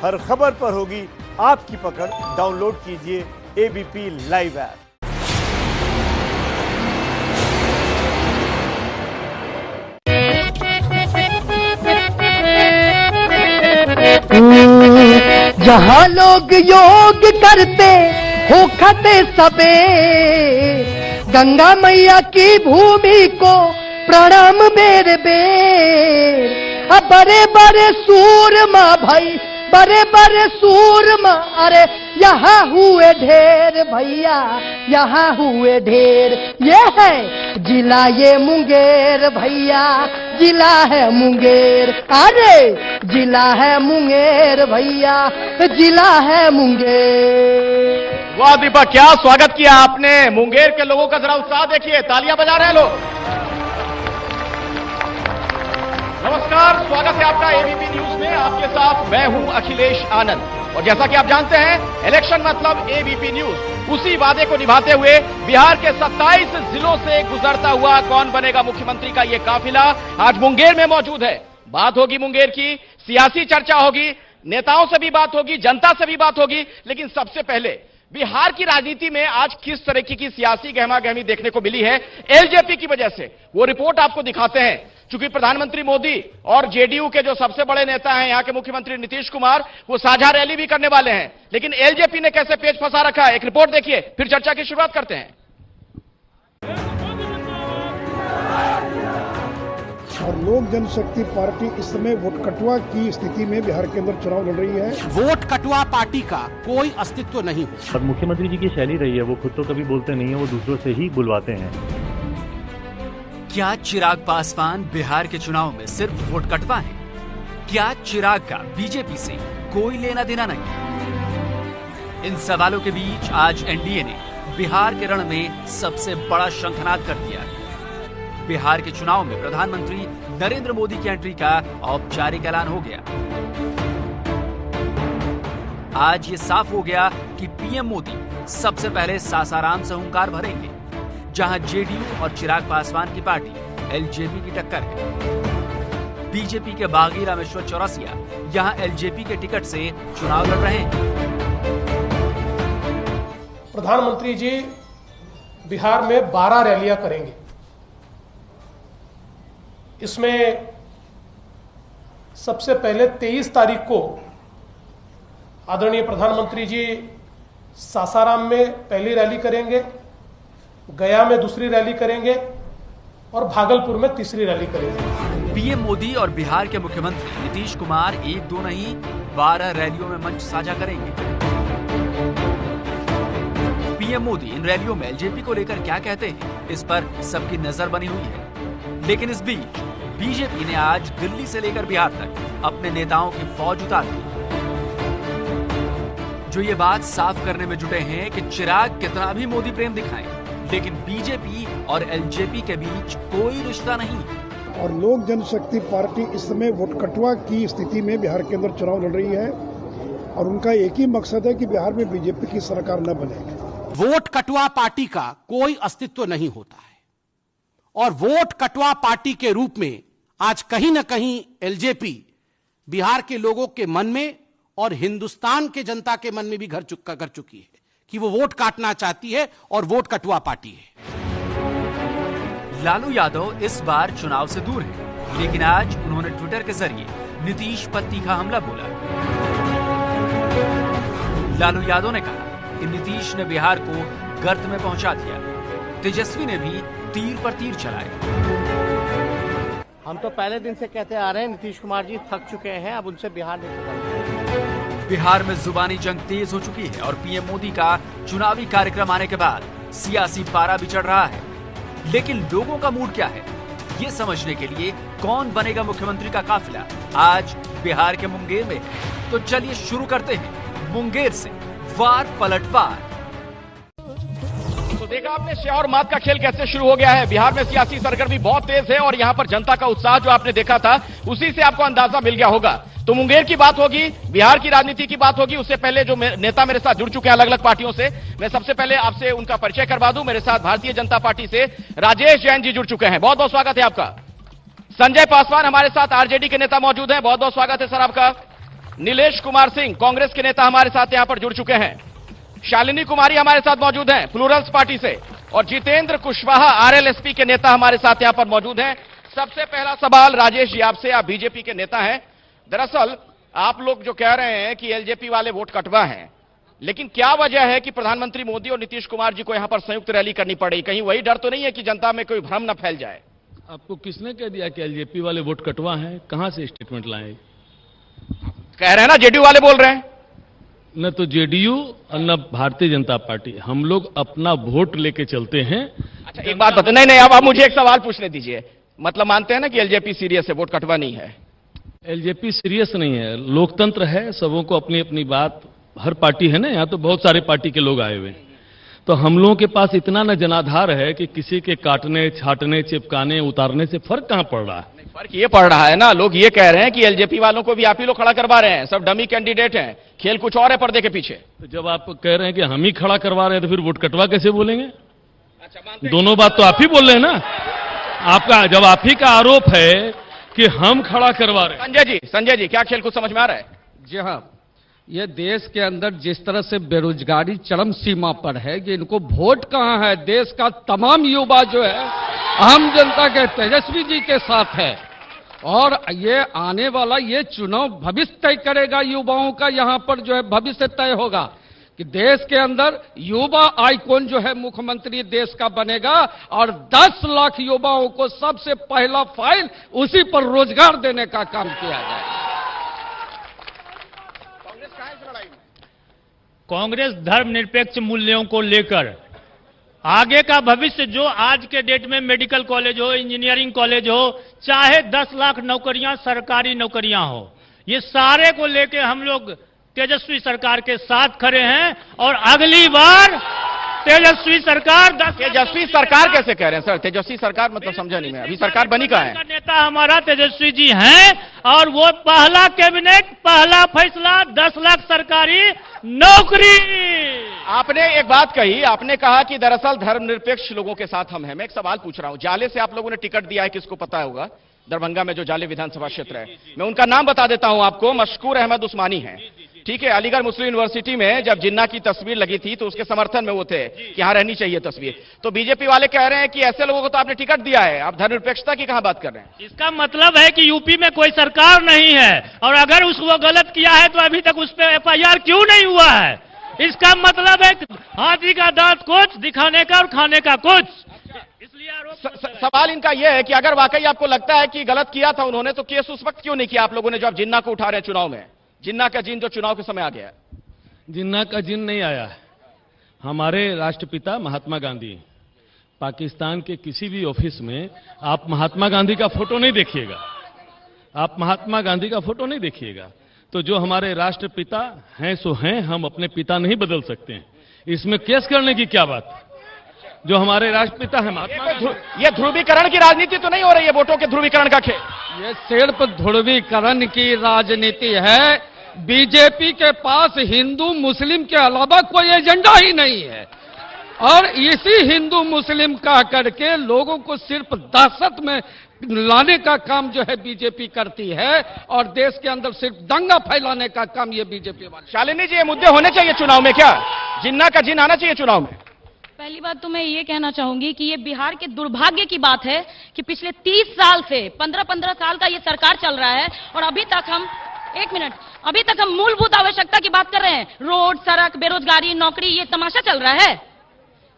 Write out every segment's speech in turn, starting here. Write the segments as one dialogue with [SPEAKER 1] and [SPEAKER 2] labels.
[SPEAKER 1] हर खबर पर होगी आपकी पकड़। डाउनलोड कीजिए एबीपी लाइव ऐप।
[SPEAKER 2] जहाँ लोग योग करते हो खते सबे, गंगा मैया की भूमि को प्रणाम बेर बेर। अब बड़े बड़े सूरमा भाई, बड़े बड़े सूरमा, अरे यहाँ हुए ढेर भैया, यहाँ हुए ढेर। ये है जिला ये मुंगेर भैया, जिला है मुंगेर, अरे जिला है मुंगेर भैया, जिला है मुंगेर।
[SPEAKER 3] वाह दीपक, क्या स्वागत किया आपने। मुंगेर के लोगों का जरा उत्साह देखिए, तालियां बजा रहे हैं लोग। नमस्कार, स्वागत है आपका एबीपी न्यूज में। आपके साथ मैं हूं अखिलेश आनंद और जैसा कि आप जानते हैं, इलेक्शन मतलब एबीपी न्यूज। उसी वादे को निभाते हुए बिहार के 27 जिलों से गुजरता हुआ कौन बनेगा मुख्यमंत्री का ये काफिला आज मुंगेर में मौजूद है। बात होगी मुंगेर की, सियासी चर्चा होगी, नेताओं से भी बात होगी, जनता से भी बात होगी। लेकिन सबसे पहले बिहार की राजनीति में आज किस तरीके की सियासी गहमागहमी देखने को मिली है एलजेपी की वजह से, वो रिपोर्ट आपको दिखाते हैं। चूंकि प्रधानमंत्री मोदी और जेडीयू के जो सबसे बड़े नेता हैं यहां के मुख्यमंत्री नीतीश कुमार, वो साझा रैली भी करने वाले हैं। लेकिन एलजेपी ने कैसे पेच फंसा रखा है, एक रिपोर्ट देखिए, फिर चर्चा की शुरुआत करते हैं।
[SPEAKER 4] और लोक जनशक्ति पार्टी इस समय वोट कटुआ की स्थिति में बिहार के अंदर चुनाव लड़ रही है।
[SPEAKER 5] वोट कटुआ पार्टी का कोई अस्तित्व नहीं हो।
[SPEAKER 6] और मुख्यमंत्री जी की शैली रही है, वो खुद तो कभी बोलते नहीं है, वो दूसरों से ही बुलवाते हैं।
[SPEAKER 7] क्या चिराग पासवान बिहार के चुनाव में सिर्फ वोट कटवा है? क्या चिराग का बीजेपी से कोई लेना देना नहीं? इन सवालों के बीच आज एनडीए ने बिहार के रण में सबसे बड़ा शंखनाद कर दिया है। बिहार के चुनाव में प्रधानमंत्री नरेंद्र मोदी की एंट्री का औपचारिक ऐलान हो गया। आज ये साफ हो गया कि पीएम मोदी सबसे पहले सासाराम से हुंकार भरेंगे, जहां जेडीयू और चिराग पासवान की पार्टी एलजेपी की टक्कर है। बीजेपी के बागी रामेश्वर चौरसिया यहां एलजेपी के टिकट से चुनाव लड़ रहे हैं।
[SPEAKER 8] प्रधानमंत्री जी बिहार में 12 रैलियां करेंगे। इसमें सबसे पहले 23 तारीख को आदरणीय प्रधानमंत्री जी सासाराम में पहली रैली करेंगे, गया में दूसरी रैली करेंगे और भागलपुर में तीसरी रैली करेंगे।
[SPEAKER 7] पीएम मोदी और बिहार के मुख्यमंत्री नीतीश कुमार एक दो नहीं 12 रैलियों में मंच साझा करेंगे। पीएम मोदी इन रैलियों में एलजेपी को लेकर क्या कहते हैं, इस पर सबकी नजर बनी हुई है। लेकिन इस बीच बीजेपी ने आज दिल्ली से लेकर बिहार तक अपने नेताओं की फौज उतार दी, जो ये बात साफ करने में जुटे हैं कि चिराग कितना भी मोदी प्रेम दिखाएं, लेकिन बीजेपी और एलजेपी के बीच कोई रिश्ता नहीं।
[SPEAKER 4] और लोक जनशक्ति पार्टी इस समय वोट कटुआ की स्थिति में बिहार के अंदर चुनाव लड़ रही है और उनका एक ही मकसद है कि बिहार में बीजेपी की सरकार न बने।
[SPEAKER 5] वोट कटुआ पार्टी का कोई अस्तित्व नहीं होता है और वोट कटुआ पार्टी के रूप में आज कहीं न कहीं एलजेपी बिहार के लोगों के मन में और हिंदुस्तान के जनता के मन में भी घर कर चुकी है कि वो वोट काटना चाहती है और वोट कटुआ पार्टी है।
[SPEAKER 7] लालू यादव इस बार चुनाव से दूर है, लेकिन आज उन्होंने ट्विटर के जरिए नीतीश पर तीखा हमला बोला। लालू यादव ने कहा कि नीतीश ने बिहार को गर्त में पहुंचा दिया, तेजस्वी ने भी तीर पर तीर चलाए।
[SPEAKER 2] हम तो पहले दिन से कहते आ रहे हैं नीतीश कुमार जी थक चुके हैं, अब उनसे बिहार नहीं।
[SPEAKER 7] बिहार में जुबानी जंग तेज हो चुकी है और पीएम मोदी का चुनावी कार्यक्रम आने के बाद सियासी पारा भी चढ़ रहा है। लेकिन लोगों का मूड क्या है, ये समझने के लिए कौन बनेगा मुख्यमंत्री का काफिला आज बिहार के मुंगेर में। तो चलिए शुरू करते हैं मुंगेर से वार पलटवार।
[SPEAKER 3] तो देखा आपने श्योर मात का खेल कैसे शुरू हो गया है। बिहार में सियासी सरगर्मी बहुत तेज है और यहां पर जनता का उत्साह जो आपने देखा था उसी से आपको अंदाजा मिल गया होगा। तो मुंगेर की बात होगी, बिहार की राजनीति की बात होगी। उससे पहले जो नेता मेरे साथ जुड़ चुके हैं अलग अलग पार्टियों से, मैं सबसे पहले आपसे उनका परिचय करवा दूं। मेरे साथ भारतीय जनता पार्टी से राजेश जैन जी जुड़ चुके हैं, बहुत बहुत स्वागत है आपका। संजय पासवान हमारे साथ आरजेडी के नेता मौजूद हैं, बहुत बहुत स्वागत है सर आपका। नीलेश कुमार सिंह कांग्रेस के नेता हमारे साथ यहां पर जुड़ चुके हैं। शालिनी कुमारी हमारे साथ मौजूद हैं प्लूरल्स पार्टी से, और जितेंद्र कुशवाहा आरएलएसपी के नेता हमारे साथ यहां पर मौजूद हैं। सबसे पहला सवाल राजेश जी आपसे, आप बीजेपी के नेता हैं। दरअसल आप लोग जो कह रहे हैं कि एलजेपी वाले वोट कटवा हैं, लेकिन क्या वजह है कि प्रधानमंत्री मोदी और नीतीश कुमार जी को यहां पर संयुक्त रैली करनी पड़ी? कहीं वही डर तो नहीं है कि जनता में कोई भ्रम न फैल जाए?
[SPEAKER 9] आपको किसने कह दिया कि एलजेपी वाले वोट कटवा हैं? कहां से स्टेटमेंट लाए?
[SPEAKER 3] कह रहे हैं ना जेडीयू वाले बोल रहे हैं।
[SPEAKER 9] न तो जेडीयू और न भारतीय जनता पार्टी, हम लोग अपना वोट लेके चलते हैं।
[SPEAKER 3] अच्छा एक बात बता, नहीं अब आप मुझे एक सवाल पूछने दीजिए, मतलब मानते हैं ना कि एलजेपी सीरियस है, वोट कटवा नहीं है?
[SPEAKER 9] एलजेपी सीरियस नहीं है, लोकतंत्र है, सबों को अपनी अपनी बात, हर पार्टी है ना, यहां तो बहुत सारे पार्टी के लोग आए हुए हैं, तो हम लोगों के पास इतना न जनाधार है कि किसी के काटने, छाटने, चिपकाने, उतारने से फर्क कहां पड़ रहा है?
[SPEAKER 3] फर्क ये पड़ रहा है ना, लोग ये कह रहे हैं कि एलजेपी वालों को भी आप ही लोग खड़ा करवा रहे हैं, सब डमी कैंडिडेट हैं, खेल कुछ और है पर्दे के पीछे।
[SPEAKER 9] तो जब आप कह रहे हैं कि हम ही खड़ा करवा रहे हैं, तो फिर वोट कटवा कैसे बोलेंगे? दोनों बात तो आप ही बोल रहे हैं ना। आपका जब आप ही का आरोप है कि हम खड़ा करवा रहे हैं।
[SPEAKER 3] संजय जी क्या खेल कुछ समझ में आ रहा है?
[SPEAKER 10] जी हाँ, ये देश के अंदर जिस तरह से बेरोजगारी चरम सीमा पर है कि इनको वोट कहां है। देश का तमाम युवा जो है आम जनता के तेजस्वी जी के साथ है, और ये आने वाला ये चुनाव भविष्य तय करेगा। युवाओं का यहां पर जो है भविष्य तय होगा कि देश के अंदर युवा आइकॉन जो है मुख्यमंत्री देश का बनेगा, और 10 लाख युवाओं को सबसे पहला फाइल उसी पर रोजगार देने का काम किया जाएगा।
[SPEAKER 11] कांग्रेस धर्मनिरपेक्ष मूल्यों को लेकर आगे का भविष्य, जो आज के डेट में मेडिकल कॉलेज हो, इंजीनियरिंग कॉलेज हो, चाहे 10 लाख नौकरियां सरकारी नौकरियां हो, ये सारे को लेके हम लोग तेजस्वी सरकार के साथ खड़े हैं। और अगली बार तेजस्वी सरकार
[SPEAKER 3] तेजस्वी सरकार कैसे कह रहे हैं सर? तेजस्वी सरकार मतलब समझा नहीं मैं, अभी सरकार बनी कहां है?
[SPEAKER 11] नेता हमारा तेजस्वी जी हैं, और वो पहला कैबिनेट, पहला फैसला 10 लाख सरकारी नौकरी।
[SPEAKER 3] आपने एक बात कही, आपने कहा कि दरअसल धर्मनिरपेक्ष लोगों के साथ हम हैं। मैं एक सवाल पूछ रहा हूं, जाले से आप लोगों ने टिकट दिया है, किसको पता होगा? दरभंगा में जो जाले विधानसभा क्षेत्र है, मैं उनका नाम बता देता हूं आपको, मशकूर अहमद उस्मानी है, ठीक है। अलीगढ़ मुस्लिम यूनिवर्सिटी में जब जिन्ना की तस्वीर लगी थी तो उसके समर्थन में वो थे कि यहां रहनी चाहिए तस्वीर। तो बीजेपी वाले कह रहे हैं कि ऐसे लोगों को तो आपने टिकट दिया है, आप धर्मनिरपेक्षता की कहां बात कर रहे हैं?
[SPEAKER 11] इसका मतलब है कि यूपी में कोई सरकार नहीं है, और अगर उसको गलत किया है तो अभी तक उस पर एफआईआर क्यों नहीं हुआ है? इसका मतलब है हाथी का दांत कुछ, दिखाने का और खाने का कुछ। इसलिए
[SPEAKER 3] सवाल इनका यह है कि अगर वाकई आपको लगता है कि गलत किया था उन्होंने, तो केस उस वक्त क्यों नहीं किया आप लोगों ने, जो आप जिन्ना को उठा रहे हैं चुनाव में? जिन्ना का जिन जो चुनाव के समय आ गया है।
[SPEAKER 9] जिन्ना का जिन नहीं आया है। हमारे राष्ट्रपिता महात्मा गांधी, पाकिस्तान के किसी भी ऑफिस में आप महात्मा गांधी का फोटो नहीं देखिएगा, आप महात्मा गांधी का फोटो नहीं देखिएगा। तो जो हमारे राष्ट्रपिता हैं सो हैं, हम अपने पिता नहीं बदल सकते हैं। इसमें केस करने की क्या बात? जो हमारे राष्ट्रपिता है महात्मा,
[SPEAKER 3] ये ध्रुवीकरण की राजनीति तो नहीं हो रही है, वोटों के ध्रुवीकरण का खेल?
[SPEAKER 10] ये सिर्फ ध्रुवीकरण की राजनीति है। बीजेपी के पास हिंदू मुस्लिम के अलावा कोई एजेंडा ही नहीं है, और इसी हिंदू मुस्लिम का करके लोगों को सिर्फ दहशत में लाने का काम जो है बीजेपी करती है, और देश के अंदर सिर्फ दंगा फैलाने का काम ये बीजेपी वाले।
[SPEAKER 3] शालिनी जी, ये मुद्दे होने चाहिए चुनाव में क्या? जिन्ना का जिन आना चाहिए चुनाव में?
[SPEAKER 12] पहली बात तो मैं ये कहना चाहूंगी कि ये बिहार के दुर्भाग्य की बात है कि पिछले 30 साल से 15-15 साल का ये सरकार चल रहा है, और अभी तक हम अभी तक हम मूलभूत आवश्यकता की बात कर रहे हैं। रोड, सड़क, बेरोजगारी, नौकरी, ये तमाशा चल रहा है।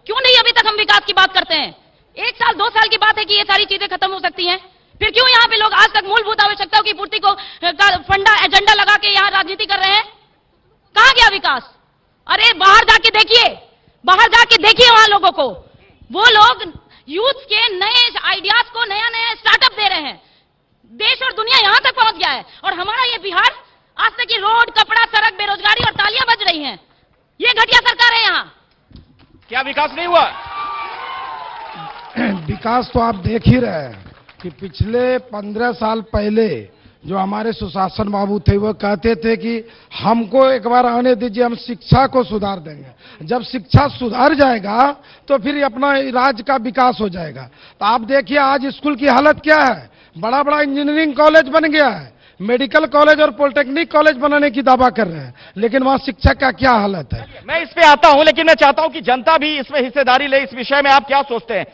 [SPEAKER 12] क्यों नहीं अभी तक हम विकास की बात करते हैं? 1 साल 2 साल की बात है कि ये सारी चीजें खत्म हो सकती हैं। फिर क्यों यहाँ पे लोग आज तक मूलभूत आवश्यकताओं की पूर्ति को फंडा एजेंडा लगा के यहाँ राजनीति कर रहे हैं? कहां गया विकास? अरे बाहर जाके देखिए, वहां लोगों को, वो लोग यूथ के नए आइडियाज को नया स्टार्टअप दे रहे हैं। देश और दुनिया यहां तक पहुंच गया है, और हमारा ये बिहार आज तक की रोड, कपड़ा, सड़क, बेरोजगारी और तालियां बज रही हैं। ये घटिया सरकार है यहाँ।
[SPEAKER 3] क्या विकास नहीं हुआ?
[SPEAKER 4] विकास तो आप देख ही रहे हैं कि पिछले 15 साल पहले जो हमारे सुशासन बाबू थे वो कहते थे कि हमको एक बार आने दीजिए, हम शिक्षा को सुधार देंगे। जब शिक्षा सुधार जाएगा तो फिर अपना राज्य का विकास हो जाएगा। तो आप देखिए आज स्कूल की हालत क्या है, बड़ा बड़ा इंजीनियरिंग कॉलेज बन गया है, मेडिकल कॉलेज और पॉलिटेक्निक कॉलेज बनाने की दावा कर रहे हैं, लेकिन वहां शिक्षा का क्या हालत है?
[SPEAKER 3] मैं इस पे आता हूं, लेकिन मैं चाहता हूं कि जनता भी इसमें हिस्सेदारी ले। इस विषय में आप क्या सोचते हैं?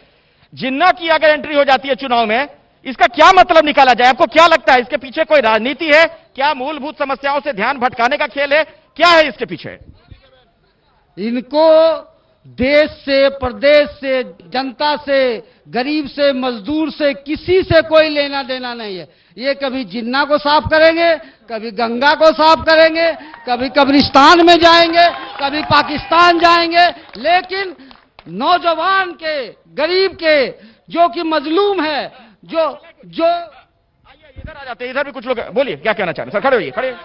[SPEAKER 3] जिन्ना की अगर एंट्री हो जाती है चुनाव में, इसका क्या मतलब निकाला जाए? आपको क्या लगता है? इसके पीछे कोई राजनीति है क्या? मूलभूत समस्याओं से ध्यान भटकाने का खेल है? क्या है इसके पीछे?
[SPEAKER 10] इनको देश से, प्रदेश से, जनता से, गरीब से, मजदूर से, किसी से कोई लेना देना नहीं है। ये कभी जिन्ना को साफ करेंगे, कभी गंगा को साफ करेंगे, कभी कब्रिस्तान में जाएंगे, कभी पाकिस्तान जाएंगे, लेकिन नौजवान के, गरीब के, जो कि मजलूम है, जो
[SPEAKER 3] इधर आ जाते हैं। इधर भी कुछ लोग, बोलिए क्या कहना चाह रहे हैं? सर खड़े होइए, खड़े।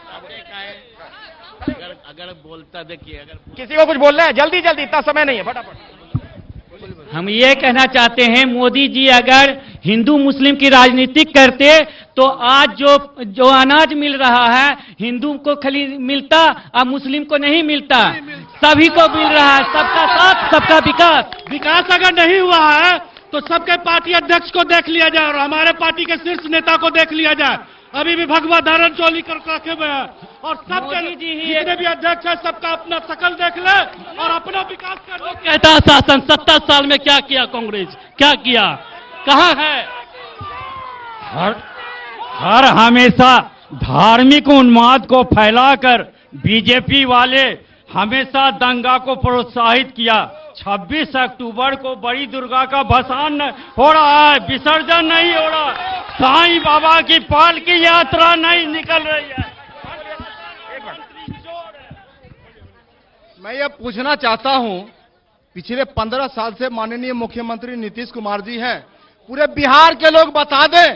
[SPEAKER 2] अगर बोलता, देखिए, अगर
[SPEAKER 3] किसी को कुछ बोलना है, जल्दी जल्दी, इतना समय नहीं है, फटाफट।
[SPEAKER 11] हम ये कहना चाहते हैं, मोदी जी अगर हिंदू मुस्लिम की राजनीति करते तो आज जो अनाज मिल रहा है हिंदू को खाली मिलता और मुस्लिम को नहीं मिलता, सभी को मिल रहा है। सबका साथ, सबका विकास।
[SPEAKER 9] विकास अगर नहीं हुआ है तो सबके पार्टी अध्यक्ष को देख लिया जाए और हमारे पार्टी के शीर्ष नेता को देख लिया जाए। अभी भी भगवा धारण चोली कर रखे हुए हैं और सबके जितने भी अध्यक्ष है सबका अपना शकल देख ले और अपना विकास कर ले।
[SPEAKER 11] कहता शासन 70 साल में क्या किया कांग्रेस, क्या किया, कहां है? हर हमेशा धार्मिक उन्माद को फैलाकर बीजेपी वाले हमेशा दंगा को प्रोत्साहित किया। 26 अक्टूबर को बड़ी दुर्गा का भसान हो रहा है, विसर्जन नहीं हो रहा, साईं बाबा की पालकी यात्रा नहीं निकल रही है।
[SPEAKER 13] मैं ये पूछना चाहता हूं, पिछले 15 साल से माननीय मुख्यमंत्री नीतीश कुमार जी हैं, पूरे बिहार के लोग बता दें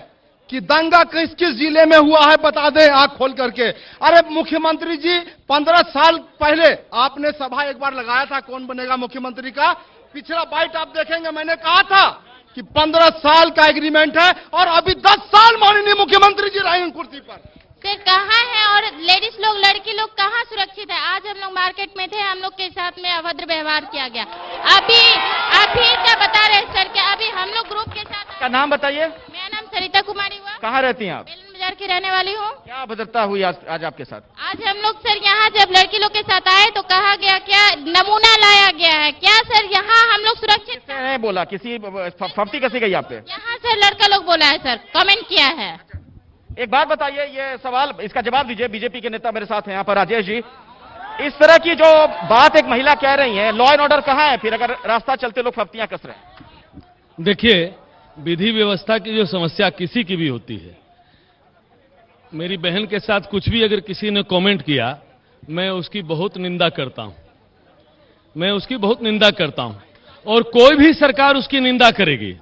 [SPEAKER 13] कि दंगा किस किस जिले में हुआ है, बता दें आंख खोल करके। अरे मुख्यमंत्री जी, 15 साल पहले आपने सभा एक बार लगाया था कौन बनेगा मुख्यमंत्री का, पिछला बाइट आप देखेंगे, मैंने कहा था कि 15 साल का एग्रीमेंट है और अभी 10 साल माननीय मुख्यमंत्री जी रहे हैं कुर्सी पर।
[SPEAKER 14] सर कहाँ है और लेडीज लोग, लड़की लोग कहाँ सुरक्षित है? आज हम लोग मार्केट में थे, हम लोग के साथ में अभद्र व्यवहार किया गया। अभी क्या बता रहे सर? क्या अभी हम लोग ग्रुप के साथ?
[SPEAKER 3] क्या नाम बताइए?
[SPEAKER 14] मेरा नाम सरिता कुमारी हुआ।
[SPEAKER 3] कहाँ रहती हैं आप?
[SPEAKER 14] बेलन बाजार की रहने वाली हूँ।
[SPEAKER 3] क्या अभद्रता हुई आज आपके साथ?
[SPEAKER 14] आज हम लोग सर यहाँ जब लड़की लोग के साथ आए तो कहा गया, क्या नमूना लाया गया है क्या सर? यहाँ हम लोग सुरक्षित
[SPEAKER 3] नहीं बोला, किसी फफ्ती कैसी गई आप पे?
[SPEAKER 14] यहाँ सर लड़का लोग बोला है सर, कमेंट किया है।
[SPEAKER 3] एक बात बताइए, ये सवाल, इसका जवाब दीजिए। बीजेपी के नेता मेरे साथ हैं यहाँ पर, राजेश जी। इस तरह की जो बात एक महिला कह रही है, लॉ एंड ऑर्डर कहाँ है फिर अगर रास्ता चलते लोग फफ्तियां कस रहे हैं?
[SPEAKER 9] देखिए, विधि व्यवस्था की जो समस्या किसी की भी होती है, मेरी बहन के साथ कुछ भी अगर किसी ने कमेंट किया, मैं उसकी बहुत निंदा करता हूं, मैं उसकी बहुत निंदा करता हूं और कोई भी सरकार उसकी निंदा करेगी,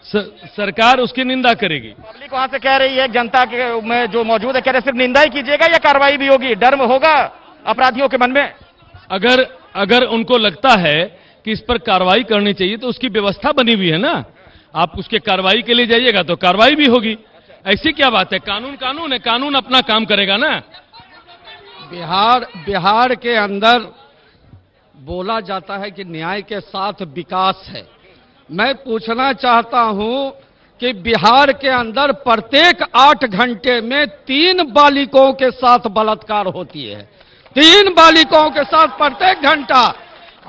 [SPEAKER 9] सरकार उसकी निंदा करेगी।
[SPEAKER 3] पब्लिक वहां से कह रही है, जनता के में जो मौजूद है कह रहे सिर्फ निंदा ही कीजिएगा या कार्रवाई भी होगी? डर में होगा अपराधियों के मन में?
[SPEAKER 9] अगर उनको लगता है कि इस पर कार्रवाई करनी चाहिए तो उसकी व्यवस्था बनी हुई है ना, आप उसके कार्रवाई के लिए जाइएगा तो कार्रवाई भी होगी। ऐसी क्या बात है? कानून है, कानून अपना काम करेगा ना।
[SPEAKER 10] बिहार के अंदर बोला जाता है कि न्याय के साथ विकास है। मैं पूछना चाहता हूं कि बिहार के अंदर प्रत्येक 8 घंटे में 3 बालिकाओं के साथ बलात्कार होती है, 3 बालिकाओं के साथ प्रत्येक घंटा।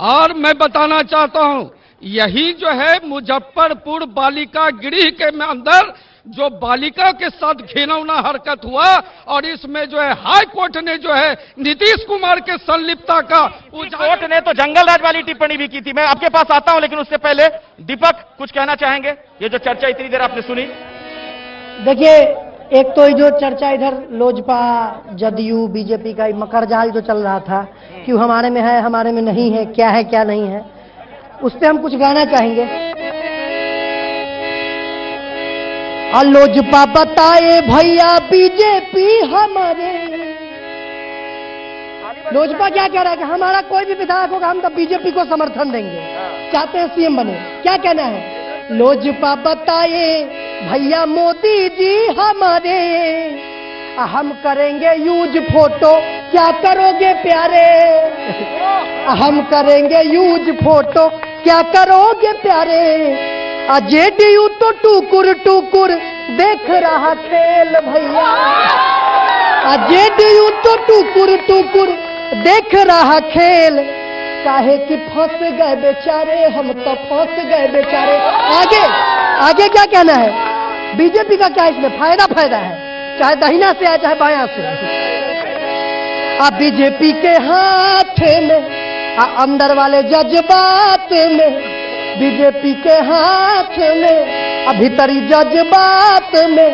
[SPEAKER 10] और मैं बताना चाहता हूं, यही जो है मुजफ्फरपुर बालिका गृह के अंदर जो बालिका के साथ घिनौना हरकत हुआ और इसमें जो है हाई कोर्ट ने जो है नीतीश कुमार के संलिप्तता का,
[SPEAKER 3] कोर्ट ने तो जंगल राज वाली टिप्पणी भी की थी। मैं आपके पास आता हूं, लेकिन उससे पहले दीपक कुछ कहना चाहेंगे? ये जो चर्चा इतनी देर आपने सुनी,
[SPEAKER 15] देखिए, एक तो जो चर्चा इधर लोजपा, जदयू, बीजेपी का मकरजाल जो चल रहा था कि हमारे में है, हमारे में नहीं है, क्या है क्या नहीं है, उस पर हम कुछ गाना चाहेंगे। लोजपा बताए भैया बीजेपी हमारे, लोजपा क्या कह रहा है कि हमारा कोई भी विधायक होगा हम तो बीजेपी को समर्थन देंगे, चाहते हैं सीएम बने। क्या कहना है? लोजपा बताए भैया मोदी जी हमारे, हम करेंगे यूज फोटो, क्या करोगे प्यारे, हम करेंगे यूज फोटो, क्या करोगे प्यारे। जेडीयू तो टुकुर टुकुर देख रहा खेल भैया, जेडीयू तो टुकुर टुकुर देख रहा खेल, काहे कि फंस गए बेचारे, हम तो फंस गए बेचारे। आगे आगे क्या कहना है? बीजेपी का क्या इसमें फायदा है, चाहे दहिना से आए चाहे बायां से। अब बीजेपी के हाथ में अंदर वाले जज्बात में, बीजेपी के हाथ में भीतरी जज्बात में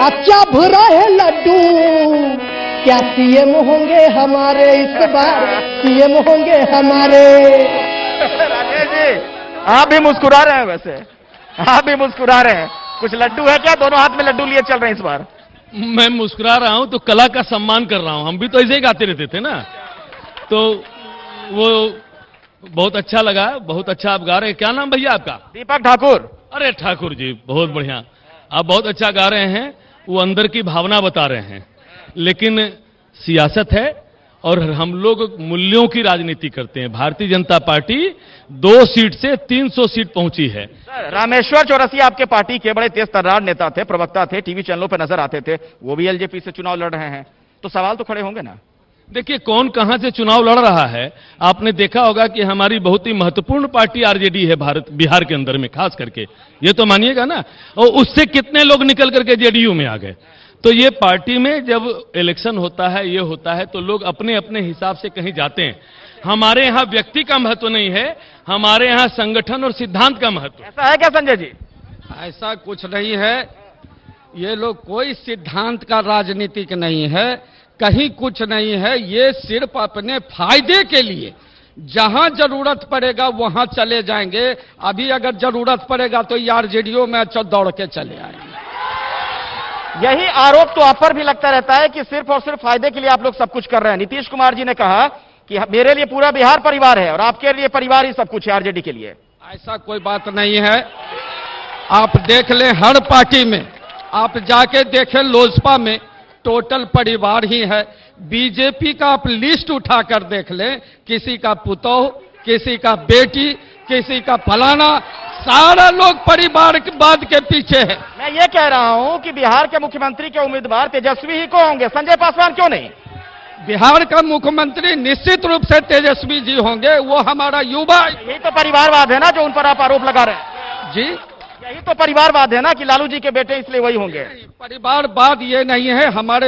[SPEAKER 15] अच्छा भुरा है लड्डू। क्या सीएम होंगे हमारे इस बार, सीएम होंगे हमारे।
[SPEAKER 3] राजेश जी आप भी मुस्कुरा रहे हैं, वैसे आप भी मुस्कुरा रहे हैं, कुछ लड्डू है क्या? दोनों हाथ में लड्डू लिए चल रहे हैं इस बार।
[SPEAKER 9] मैं मुस्कुरा रहा हूं तो कला का सम्मान कर रहा हूं, हम भी तो ऐसे ही गाते रहते थे ना, तो वो बहुत अच्छा लगा, बहुत अच्छा आप गा रहे हैं। क्या नाम भैया आपका?
[SPEAKER 3] दीपक ठाकुर।
[SPEAKER 9] अरे ठाकुर जी बहुत बढ़िया, आप बहुत अच्छा गा रहे हैं, वो अंदर की भावना बता रहे हैं। लेकिन सियासत है और हम लोग मूल्यों की राजनीति करते हैं। भारतीय जनता पार्टी 2 सीट से 300 सीट पहुंची है।
[SPEAKER 3] रामेश्वर चौरसिया आपके पार्टी के बड़े तेज तर्रार नेता थे, प्रवक्ता थे, टीवी चैनलों पर नजर आते थे, वो भी एलजेपी से चुनाव लड़ रहे हैं, तो सवाल तो खड़े होंगे ना।
[SPEAKER 9] देखिए कौन कहां से चुनाव लड़ रहा है, आपने देखा होगा कि हमारी बहुत ही महत्वपूर्ण पार्टी आरजेडी है बिहार के अंदर में, खास करके ये तो मानिएगा ना, और उससे कितने लोग निकल करके जेडीयू में आ गए। तो ये पार्टी में जब इलेक्शन होता है, ये होता है, तो लोग अपने अपने हिसाब से कहीं जाते हैं। हमारे यहां व्यक्ति का महत्व नहीं है, हमारे यहां संगठन और सिद्धांत का महत्व।
[SPEAKER 3] ऐसा है क्या संजय जी?
[SPEAKER 10] ऐसा कुछ नहीं है, ये लोग कोई सिद्धांत का राजनीतिक नहीं है, कहीं कुछ नहीं है, ये सिर्फ अपने फायदे के लिए जहां जरूरत पड़ेगा वहां चले जाएंगे। अभी अगर जरूरत पड़ेगा तो आरजेडीओ में दौड़ के चले आएंगे।
[SPEAKER 3] यही आरोप तो आप पर भी लगता रहता है कि सिर्फ और सिर्फ फायदे के लिए आप लोग सब कुछ कर रहे हैं। नीतीश कुमार जी ने कहा कि मेरे लिए पूरा बिहार परिवार है और आपके लिए परिवार ही सब कुछ है आरजेडी के लिए।
[SPEAKER 10] ऐसा कोई बात नहीं है, आप देख लें हर पार्टी में, आप जाके देखें लोजपा में टोटल परिवार ही है। बीजेपी का आप लिस्ट उठाकर देख लें, किसी का पुतौह, किसी का बेटी, किसी का फलाना, सारा लोग परिवार के बाद के पीछे है।
[SPEAKER 3] मैं ये कह रहा हूं कि बिहार के मुख्यमंत्री के उम्मीदवार तेजस्वी ही को होंगे, संजय पासवान क्यों नहीं?
[SPEAKER 10] बिहार का मुख्यमंत्री निश्चित रूप से तेजस्वी जी होंगे, वो हमारा युवा।
[SPEAKER 3] यही तो परिवारवाद है ना जो उन पर आप आरोप लगा रहे हैं
[SPEAKER 10] जी,
[SPEAKER 3] यही तो परिवारवाद है ना कि लालू जी के बेटे इसलिए वही होंगे।
[SPEAKER 10] परिवारवाद ये नहीं है, हमारे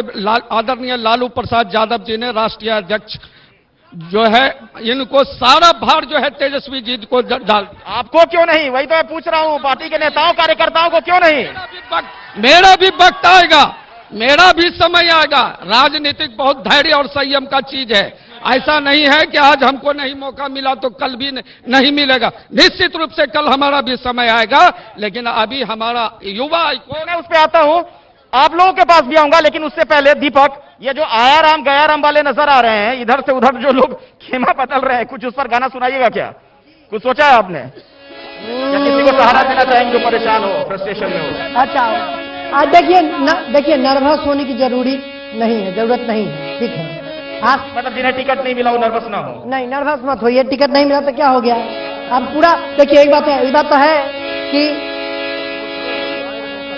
[SPEAKER 10] आदरणीय लालू प्रसाद यादव जी ने राष्ट्रीय अध्यक्ष जो है, इनको सारा भार जो है तेजस्वी जी को डाल।
[SPEAKER 3] आपको क्यों नहीं? वही तो मैं पूछ रहा हूं, पार्टी के नेताओं कार्यकर्ताओं को क्यों नहीं?
[SPEAKER 10] मेरा भी वक्त आएगा, मेरा भी समय आएगा। राजनीतिक बहुत धैर्य और संयम का चीज है, ऐसा नहीं है कि आज हमको नहीं मौका मिला तो कल भी नहीं मिलेगा। निश्चित रूप से कल हमारा भी समय आएगा, लेकिन अभी हमारा युवा।
[SPEAKER 3] मैं उस पर आता हूं, आप लोगों के पास भी आऊंगा, लेकिन उससे पहले दीपक, ये जो आया राम गया राम वाले नजर आ रहे हैं, इधर से उधर जो लोग खेमा बदल रहे हैं, कुछ उस पर गाना सुनाइएगा क्या? कुछ सोचा है आपने? या किसी को सहारा देना चाहेंगे जो परेशान हो, फ्रस्ट्रेशन में हो?
[SPEAKER 15] अच्छा देखिए नर्वस होने की जरूरत नहीं है, ठीक है। आप
[SPEAKER 3] मतलब जिन्हें टिकट नहीं मिला वो नर्वस ना हो?
[SPEAKER 15] नहीं, नर्वस मत होइए, टिकट नहीं मिला तो क्या हो गया? अब पूरा देखिए, एक बात तो है कि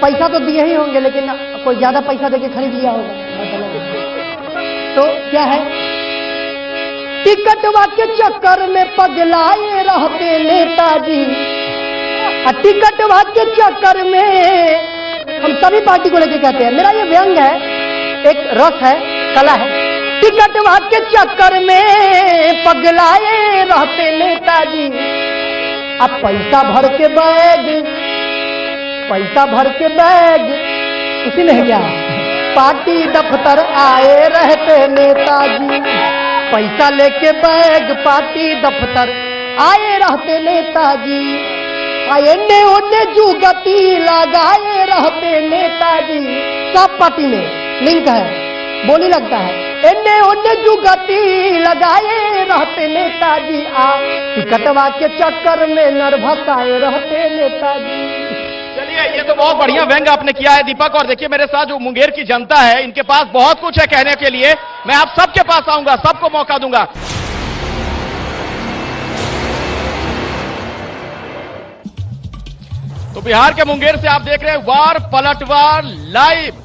[SPEAKER 15] पैसा तो दिए ही होंगे, लेकिन कोई ज्यादा पैसा देके खरीद लिया होगा, तो क्या है? टिकटवा के चक्कर में पगलाए रहते नेताजी, टिकटवा के चक्कर में हम सभी पार्टी को लेके कहते हैं, मेरा ये व्यंग है, एक रस है, कला है। टिकटवा के चक्कर में पगलाए रहते नेताजी, अब पैसा भर के बैग उसी में है क्या? पार्टी दफ्तर आए रहते नेताजी, पैसा लेके बैग पार्टी दफ्तर आए रहते नेताजी, एने ओने जुगती लगाए रहते नेताजी। सब पार्टी में लिंक है, बोली लगता है, एने ओने जुगती लगाए रहते नेताजी, टिकटवा के चक्कर में नर्वस आए रहते नेताजी।
[SPEAKER 3] चलिए, ये तो बहुत बढ़िया व्यंग आपने किया है दीपक। और देखिए मेरे साथ जो मुंगेर की जनता है, इनके पास बहुत कुछ है कहने के लिए। मैं आप सबके पास आऊंगा, सबको मौका दूंगा। तो बिहार के मुंगेर से आप देख रहे हैं वार पलटवार लाइव।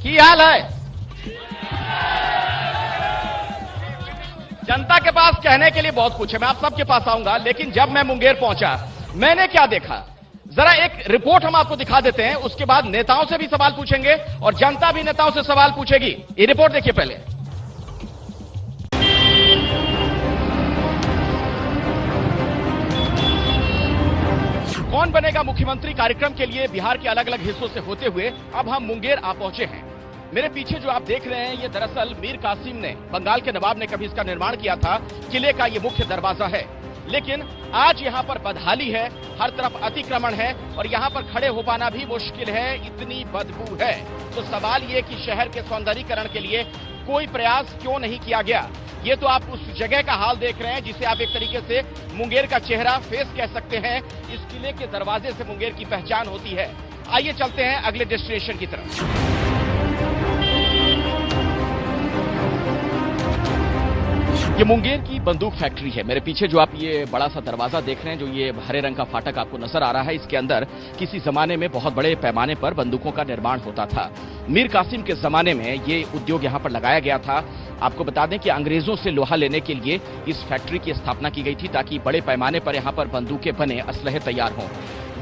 [SPEAKER 3] की हाल है? जनता के पास कहने के लिए बहुत कुछ है, मैं आप सबके पास आऊंगा, लेकिन जब मैं मुंगेर पहुंचा मैंने क्या देखा, जरा एक रिपोर्ट हम आपको दिखा देते हैं। उसके बाद नेताओं से भी सवाल पूछेंगे और जनता भी नेताओं से सवाल पूछेगी। ये रिपोर्ट देखिए पहले। कौन बनेगा मुख्यमंत्री कार्यक्रम के लिए बिहार के अलग अलग हिस्सों से होते हुए अब हम मुंगेर आ पहुंचे हैं। मेरे पीछे जो आप देख रहे हैं ये दरअसल मीर कासिम ने, बंगाल के नवाब ने कभी इसका निर्माण किया था। किले का ये मुख्य दरवाजा है, लेकिन आज यहां पर बदहाली है, हर तरफ अतिक्रमण है और यहां पर खड़े हो पाना भी मुश्किल है, इतनी बदबू है। तो सवाल ये कि शहर के सौंदर्यीकरण के लिए कोई प्रयास क्यों नहीं किया गया। ये तो आप उस जगह का हाल देख रहे हैं जिसे आप एक तरीके से मुंगेर का चेहरा, फेस कह सकते हैं। इस किले के दरवाजे से मुंगेर की पहचान होती है। आइए चलते हैं अगले डेस्टिनेशन की तरफ। ये मुंगेर की बंदूक फैक्ट्री है। मेरे पीछे जो आप ये बड़ा सा दरवाजा देख रहे हैं, जो ये हरे रंग का फाटक आपको नजर आ रहा है, इसके अंदर किसी जमाने में बहुत बड़े पैमाने पर बंदूकों का निर्माण होता था। मीर कासिम के जमाने में ये उद्योग यहां पर लगाया गया था। आपको बता दें कि अंग्रेजों से लोहा लेने के लिए इस फैक्ट्री की स्थापना की गई थी ताकि बड़े पैमाने पर यहां पर बंदूकें बने, असलहे तैयार हों।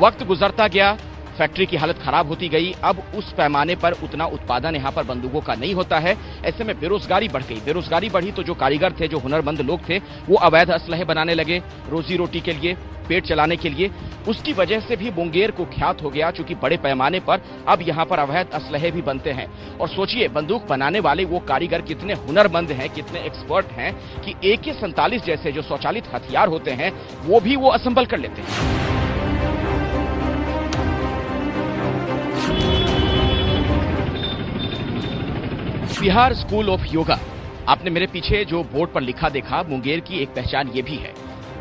[SPEAKER 3] वक्त गुजरता गया, फैक्ट्री की हालत खराब होती गई। अब उस पैमाने पर उतना उत्पादन यहां पर बंदूकों का नहीं होता है। ऐसे में बेरोजगारी बढ़ गई। बेरोजगारी बढ़ी तो जो कारीगर थे, जो हुनरमंद लोग थे, वो अवैध असलहे बनाने लगे रोजी रोटी के लिए, पेट चलाने के लिए। उसकी वजह से भी मुंगेर कुख्यात हो गया, चूंकि बड़े पैमाने पर अब यहां पर अवैध असलहे भी बनते हैं। और सोचिए, बंदूक बनाने वाले वो कारीगर कितने हुनरमंद हैं, कितने एक्सपर्ट हैं कि AK-47 जैसे जो स्वचालित हथियार होते हैं वो भी वो असेंबल कर लेते हैं। बिहार स्कूल ऑफ योगा, आपने मेरे पीछे जो बोर्ड पर लिखा देखा, मुंगेर की एक पहचान ये भी है।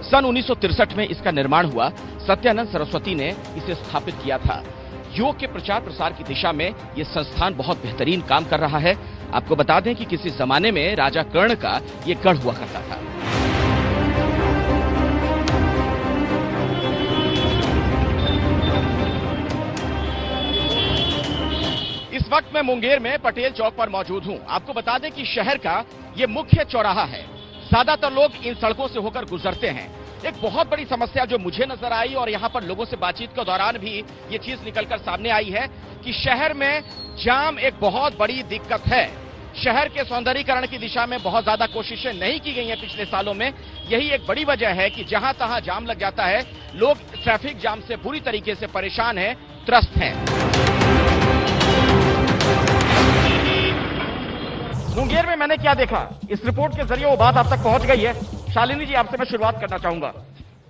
[SPEAKER 3] सन 1963 में इसका निर्माण हुआ। सत्यानंद सरस्वती ने इसे स्थापित किया था। योग के प्रचार प्रसार की दिशा में यह संस्थान बहुत बेहतरीन काम कर रहा है। आपको बता दें कि किसी जमाने में राजा कर्ण का यह गढ़ हुआ करता था। इस वक्त मैं मुंगेर में पटेल चौक पर मौजूद हूं। आपको बता दें कि शहर का यह मुख्य चौराहा है। ज्यादातर लोग इन सड़कों से होकर गुजरते हैं। एक बहुत बड़ी समस्या जो मुझे नजर आई और यहां पर लोगों से बातचीत के दौरान भी ये चीज निकलकर सामने आई है कि शहर में जाम एक बहुत बड़ी दिक्कत है। शहर के सौंदर्यीकरण की दिशा में बहुत ज्यादा कोशिशें नहीं की गई हैं पिछले सालों में। यही एक बड़ी वजह है कि जहां तहां जाम लग जाता है। लोग ट्रैफिक जाम से बुरी तरीके से परेशान हैं, त्रस्त हैं। मुंगेर में मैंने क्या देखा, इस रिपोर्ट के जरिए वो बात आप तक पहुंच गई है। शालिनी जी, आपसे मैं शुरुआत करना चाहूंगा।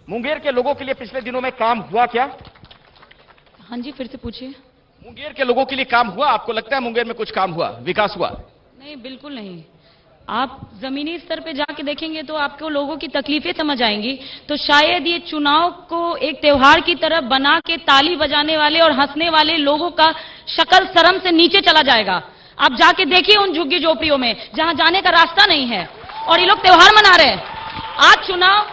[SPEAKER 3] मुंगेर के लोगों के लिए पिछले दिनों में काम हुआ क्या?
[SPEAKER 12] हाँ जी, फिर से पूछिए।
[SPEAKER 3] मुंगेर के लोगों के लिए काम हुआ? आपको लगता है मुंगेर में कुछ काम हुआ, विकास हुआ?
[SPEAKER 12] नहीं, बिल्कुल नहीं। आप जमीनी स्तर पे जाके देखेंगे तो आपको लोगों की तकलीफें समझ आएंगी। तो शायद ये चुनाव को एक त्योहार की तरह बना के ताली बजाने वाले और हंसने वाले लोगों का शक्ल शर्म से नीचे चला जाएगा। आप जाके देखिए उन झुग्गी झोपड़ियों में जहां जाने का रास्ता नहीं है और ये लोग त्योहार मना रहे हैं। आज चुनाव,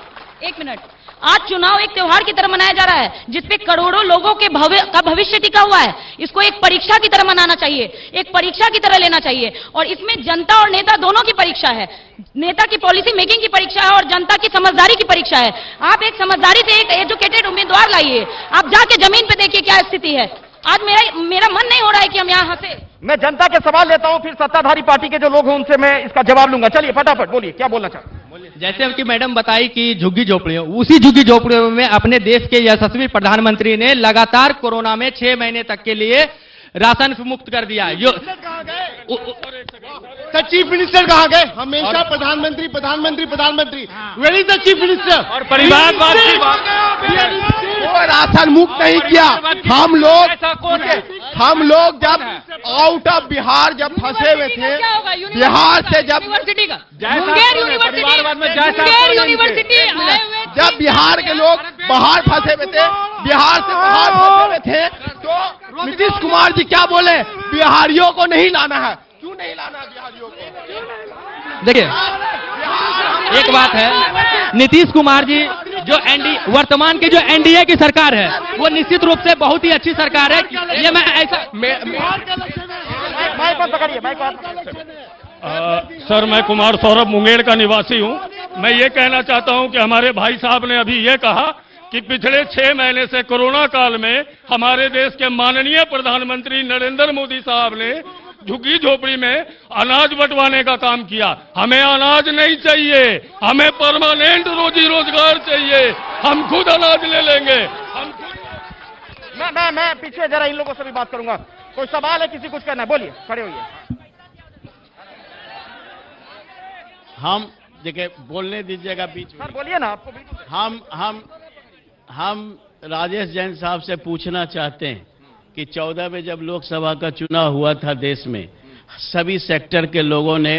[SPEAKER 12] एक मिनट, आज चुनाव एक त्योहार की तरह मनाया जा रहा है जिसपे करोड़ों लोगों के भविष्य टिका हुआ है। इसको एक परीक्षा की तरह मनाना चाहिए, एक परीक्षा की तरह लेना चाहिए। और इसमें जनता और नेता दोनों की परीक्षा है। नेता की पॉलिसी मेकिंग की परीक्षा है और जनता की समझदारी की परीक्षा है। आप एक समझदारी से एक एजुकेटेड उम्मीदवार लाइए। आप जाके जमीन पे देखिए क्या स्थिति है। आज मेरा मन नहीं हो रहा है कि हम यहाँ हंसे।
[SPEAKER 3] मैं जनता के सवाल लेता हूं, फिर सत्ताधारी पार्टी के जो लोग हैं उनसे मैं इसका जवाब लूंगा। चलिए फटाफट बोलिए, क्या बोलना चाहते हैं?
[SPEAKER 16] जैसे कि मैडम बताई कि झुग्गी झोपड़ियों, उसी झुग्गी झोपड़ियों में अपने देश के यशस्वी प्रधानमंत्री ने लगातार कोरोना में 6 महीने तक के लिए राशन मुक्त कर दिया।
[SPEAKER 13] चीफ मिनिस्टर कहाँ गए? हमेशा प्रधानमंत्री प्रधानमंत्री प्रधानमंत्री। Where is the chief minister?
[SPEAKER 16] और परिवारवाद की बात,
[SPEAKER 13] वो राशन मुक्त नहीं किया। हम लोग जब आउट ऑफ बिहार जब फंसे हुए थे, बिहार से जब जब बिहार के लोग बाहर फंसे हुए थे, बिहार से बाहर फंसे हुए थे, तो नीतीश कुमार जी क्या बोले? बिहारियों को नहीं लाना है। क्यों नहीं लाना बिहारियों को?
[SPEAKER 16] देखिए, एक बात है, नीतीश कुमार जी जो वर्तमान की जो एनडीए की सरकार है वो निश्चित रूप से बहुत ही अच्छी सरकार है। ये मैं ऐसा
[SPEAKER 9] सर, मैं कुमार सौरभ मुंगेर का निवासी हूं। मैं ये कहना चाहता हूं कि हमारे भाई साहब ने अभी ये कहा कि पिछले 6 महीने से कोरोना काल में हमारे देश के माननीय प्रधानमंत्री नरेंद्र मोदी साहब ने झुग्गी झोपड़ी में अनाज बंटवाने का काम किया। हमें अनाज नहीं चाहिए, हमें परमानेंट रोजी रोजगार चाहिए। हम खुद अनाज ले लेंगे। हम
[SPEAKER 3] मैं पीछे जरा इन लोगों से भी बात करूंगा। कोई सवाल है, किसी कुछ कहना है? बोलिए, खड़े होइए।
[SPEAKER 2] हम देखिए, बोलने दीजिएगा बीच में।
[SPEAKER 3] सर बोलिए ना, आपको बिल्कुल।
[SPEAKER 2] हम राजेश जैन साहब से पूछना चाहते हैं कि 14 में जब लोकसभा का चुनाव हुआ था देश में, सभी सेक्टर के लोगों ने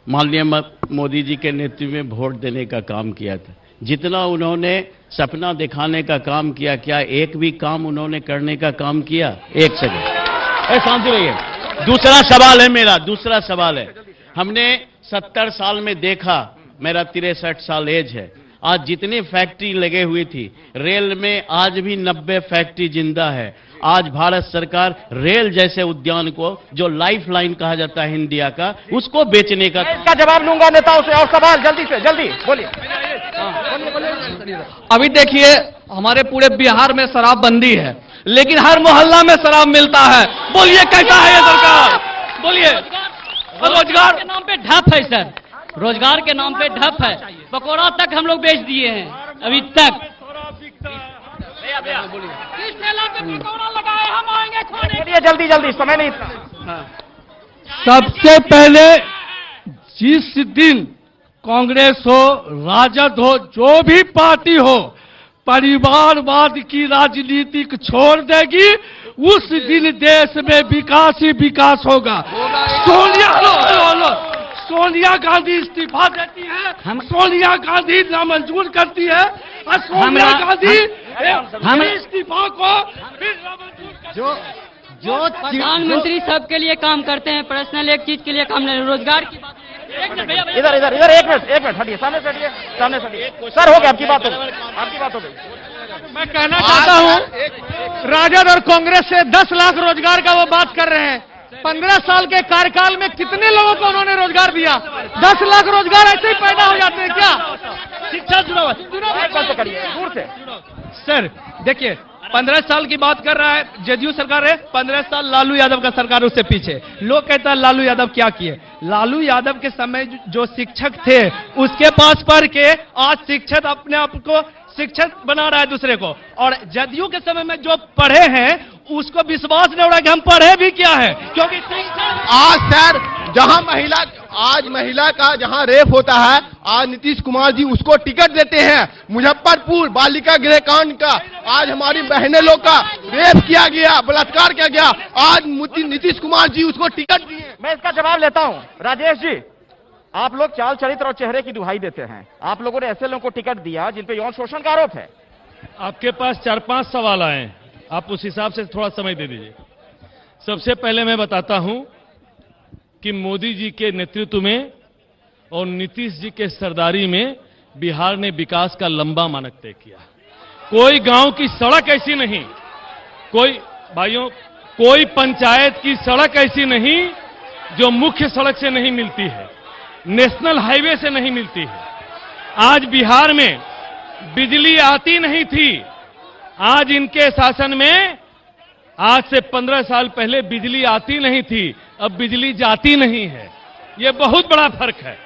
[SPEAKER 2] माननीय मोदी जी के नेतृत्व में वोट देने का काम किया था। जितना उन्होंने सपना दिखाने का काम किया, क्या एक भी काम उन्होंने करने का काम किया? एक सेकंड, शांति रहिए। दूसरा सवाल है मेरा, दूसरा सवाल है, हमने 70 साल में देखा, मेरा 63 साल एज है, आज जितनी फैक्ट्री लगे हुई थी रेल में, आज भी 90 फैक्ट्री जिंदा है। आज भारत सरकार रेल जैसे उद्यान को, जो लाइफ लाइन कहा जाता है इंडिया का, उसको बेचने का।
[SPEAKER 3] इसका जवाब लूंगा नेताओं से। और सवाल जल्दी से जल्दी बोलिए।
[SPEAKER 10] अभी देखिए, हमारे पूरे बिहार में शराबबंदी है, लेकिन हर मोहल्ला में शराब मिलता है। बोलिए कैसा है ये सरकार? बोलिए।
[SPEAKER 16] रोजगार के नाम पे ढप है सर, रोजगार के नाम पे ढप है। पकौड़ा तक हम लोग बेच दिए हैं अभी तक।
[SPEAKER 3] जल्दी जल्दी, समय नहीं था।
[SPEAKER 10] सबसे पहले जिस दिन कांग्रेस हो, राजद हो, जो भी पार्टी हो, परिवारवाद की राजनीति छोड़ देगी, उस दिन देश में विकास ही विकास होगा। सोनिया गांधी इस्तीफा देती है, सोनिया गांधी नामंजूर करती है, और सोनिया गांधी इस्तीफा को फिर
[SPEAKER 16] जो प्रधानमंत्री सबके लिए काम करते हैं, पर्सनल एक चीज के लिए काम नहीं, रोजगार की बात।
[SPEAKER 3] इधर इधर इधर, एक मिनट हटिए, सामने से हटिए, सामने से हटिए। सर हो गया, आपकी बात हो गई।
[SPEAKER 11] मैं कहना चाहता हूं, राजद और कांग्रेस से 10 लाख रोजगार का वो बात कर रहे हैं। 15 साल के कार्यकाल में कितने लोगों को उन्होंने रोजगार दिया? 10 लाख रोजगार ऐसे ही पैदा हो जाते हैं क्या?
[SPEAKER 10] शिक्षा जुड़ा
[SPEAKER 3] करिए दूर से।
[SPEAKER 10] सर देखिए, 15 साल की बात कर रहा है, जदयू सरकार है, 15 साल लालू यादव का सरकार, उससे पीछे। लोग कहता है लालू यादव क्या किए? लालू यादव के समय जो शिक्षक थे उसके पास पढ़ के आज शिक्षक अपने आप को शिक्षक बना रहा है दूसरे को, और जदयू के समय में जो पढ़े हैं उसको विश्वास नहीं हो रहा कि हम पढ़े भी क्या है, क्योंकि
[SPEAKER 13] आज सर जहां महिला का जहां रेप होता है, आज नीतीश कुमार जी उसको टिकट देते हैं। मुजफ्फरपुर बालिका गृह कांड का, आज हमारी बहनें लोग का रेप किया गया, बलात्कार किया गया, आज नीतीश कुमार जी उसको टिकट दिए।
[SPEAKER 3] मैं इसका जवाब लेता हूं। राजेश जी, आप लोग चाल चरित्र और चेहरे की दुहाई देते हैं। आप लोगों ने ऐसे लोगों को टिकट दिया जिन पे यौन शोषण का आरोप है।
[SPEAKER 9] आपके पास 4-5 सवाल आए हैं, आप उस हिसाब से थोड़ा समय दे दीजिए। सबसे पहले मैं बताता हूं कि मोदी जी के नेतृत्व में और नीतीश जी के सरदारी में बिहार ने विकास का लंबा मानक तय किया। कोई गांव की सड़क ऐसी नहीं, कोई पंचायत की सड़क ऐसी नहीं जो मुख्य सड़क से नहीं मिलती है, नेशनल हाईवे से नहीं मिलती है। आज बिहार में बिजली आती नहीं थी, आज इनके शासन में, आज से 15 साल पहले बिजली आती नहीं थी, अब बिजली जाती नहीं है। ये बहुत बड़ा फर्क है,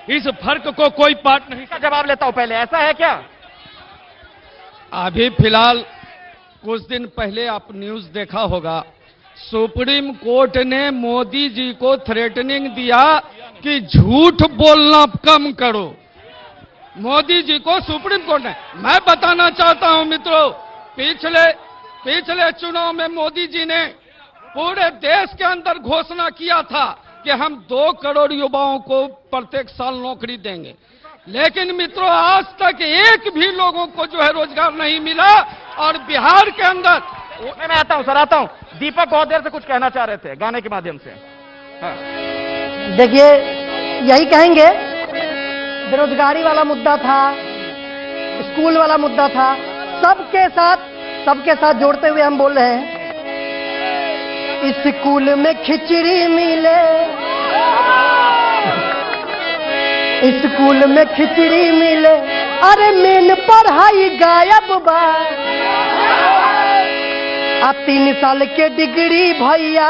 [SPEAKER 9] इस फर्क को कोई पार्ट नहीं।
[SPEAKER 3] इसका जवाब लेता हूं पहले, ऐसा है क्या?
[SPEAKER 10] अभी फिलहाल कुछ दिन पहले आप न्यूज देखा होगा, सुप्रीम कोर्ट ने मोदी जी को थ्रेटनिंग दिया कि झूठ बोलना कम करो। मोदी जी को सुप्रीम कोर्ट ने, मैं बताना चाहता हूं मित्रों, पिछले चुनाव में मोदी जी ने पूरे देश के अंदर घोषणा किया था कि हम 2 करोड़ युवाओं को प्रत्येक साल नौकरी देंगे, लेकिन मित्रों आज तक एक भी लोगों को जो है रोजगार नहीं मिला। और बिहार के अंदर,
[SPEAKER 3] मैं आता हूं सर, आता हूं। दीपक बहुत देर से कुछ कहना चाह रहे थे गाने के माध्यम से। हाँ।
[SPEAKER 15] देखिए, यही कहेंगे, बेरोजगारी वाला मुद्दा था, स्कूल वाला मुद्दा था, सबके साथ जोड़ते हुए हम बोल रहे हैं, स्कूल में खिचड़ी मिले, स्कूल में खिचड़ी मिले, अरे मेन पढ़ाई गायब बा, 3 साल के डिग्री भैया।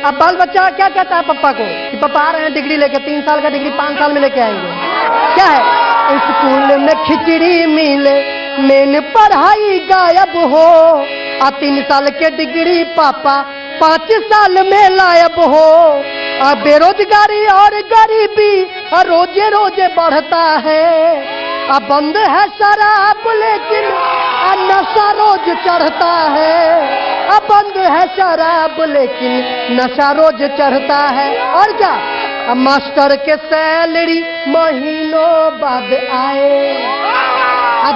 [SPEAKER 15] अब बाल बच्चा क्या कहता है पप्पा को कि पापा आ रहे हैं डिग्री लेके, 3 साल का डिग्री 5 साल में लेके आएंगे। क्या है, स्कूल में खिचड़ी मिले, मेन पढ़ाई गायब हो, 3 साल के डिग्री पापा 5 साल में लायब हो। बेरोजगारी और गरीबी रोजे रोजे बढ़ता है, बंद है शराब लेकिन नशा रोज चढ़ता है, बंद है शराब लेकिन नशा रोज चढ़ता है। और क्या, मास्टर के सैलरी महीनों बाद आए,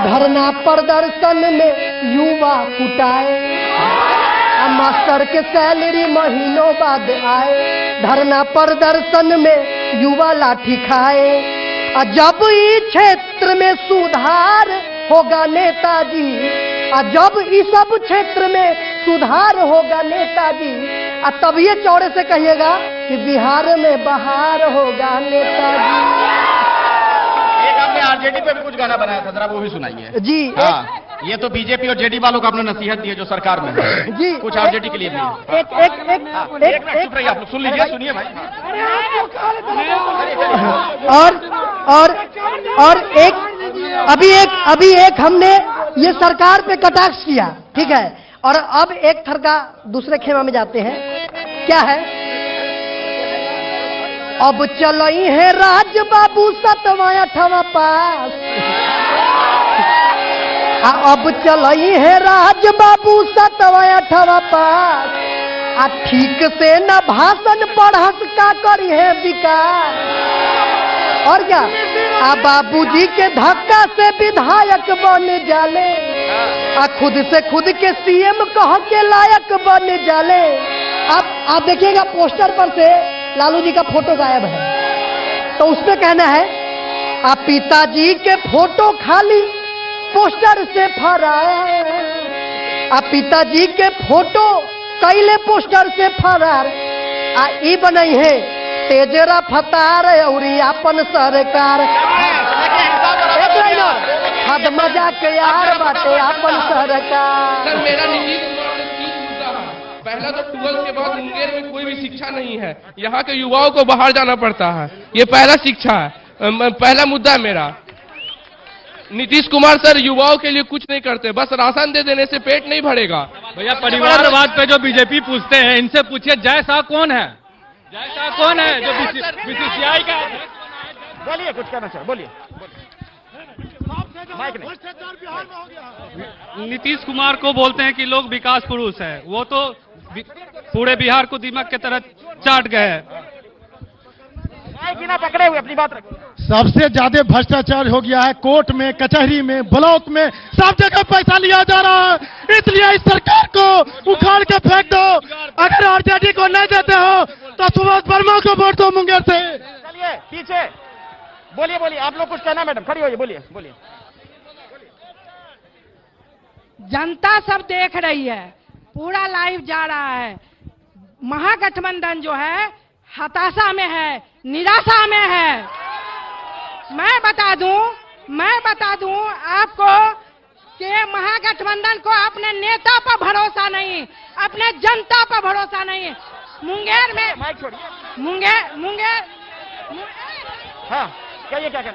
[SPEAKER 15] धरना प्रदर्शन में युवा कुटाए, मास्टर के सैलरी महीनों बाद आए, धरना प्रदर्शन में युवा लाठी खाए। जब इस क्षेत्र में सुधार होगा नेताजी, जब इस सब क्षेत्र में सुधार होगा नेताजी, तब ये चौड़े से कहिएगा कि बिहार में बहार होगा नेताजी।
[SPEAKER 3] एक आपने आरजेडी पे भी कुछ गाना बनाया था, जरा वो भी सुनाइए
[SPEAKER 15] जी।
[SPEAKER 3] हाँ, ये तो बीजेपी और जेडी वालों को आपने नसीहत दी है जो सरकार में है
[SPEAKER 15] जी,
[SPEAKER 3] कुछ आरजेडी के लिए भी।
[SPEAKER 15] एक
[SPEAKER 3] मिनट चुप रहिए आप लोग, सुन लीजिए, सुनिए भाई।
[SPEAKER 15] और अभी एक हमने ये सरकार पे कटाक्ष किया, ठीक है, और अब एक थर का दूसरे खेमा में जाते हैं। क्या है, अब चलई है राज बाबू 7वां 8वां पास, अब चलई है राज बाबू 7वां 8वां पास, ठीक से न भाषण पढ़स का करी है विकास। और क्या, बाबूजी के धक्का से विधायक बन जाले, खुद से खुद के सीएम कह के लायक बन जाले। आप देखिएगा पोस्टर पर से लालू जी का फोटो गायब है, तो उसमें कहना है, पिताजी के फोटो खाली पोस्टर से फरार, पिताजी के फोटो कैले पोस्टर से फरार, ई बनई है तेजरा फतार और अपन सरकार। हद मजाक यार बाटे अपन सरकार।
[SPEAKER 17] सर मेरा नीतीश कुमार ने 3 मुद्दा है। पहला तो 12 के बाद मुंगेर में कोई भी शिक्षा नहीं है, यहाँ के युवाओं को बाहर जाना पड़ता है, ये पहला शिक्षा है, पहला मुद्दा है मेरा। नीतीश कुमार सर युवाओं के लिए कुछ नहीं करते, बस राशन दे देने से पेट नहीं भरेगा।
[SPEAKER 16] भैया परिवारवाद पे जो बीजेपी पूछते हैं, इनसे पूछिए जय शाह कौन है, जय शाह कौन है जो बीसीसीआई का।
[SPEAKER 3] बोलिए, कुछ कहना चाहिए, बोलिए।
[SPEAKER 16] नीतीश कुमार को बोलते हैं कि लोग विकास पुरुष है, वो तो पूरे बिहार को दीमक की तरह चाट गए हैं।
[SPEAKER 3] बिना पकड़े हुए अपनी बात रखो।
[SPEAKER 13] सबसे ज्यादा भ्रष्टाचार हो गया है, कोर्ट में, कचहरी में, ब्लॉक में, सब जगह पैसा लिया जा रहा है। इसलिए इस सरकार को उखाड़ के फेंक दो। अगर आरजेडी को नहीं देते हो तो सुभाष वर्मा को वोट दो मुंगेर से।
[SPEAKER 3] चलिए पीछे, बोलिए, आप लोग कुछ कहना, मैडम खड़ी होइए, बोलिए।
[SPEAKER 18] जनता सब देख रही है, पूरा लाइव जा रहा है। महागठबंधन जो है हताशा में है, निराशा में है। मैं बता दूं आपको कि महागठबंधन को अपने नेता पर भरोसा नहीं, अपने जनता पर भरोसा नहीं। मुंगेर में मुंगेर
[SPEAKER 3] हाँ, क्या कहना?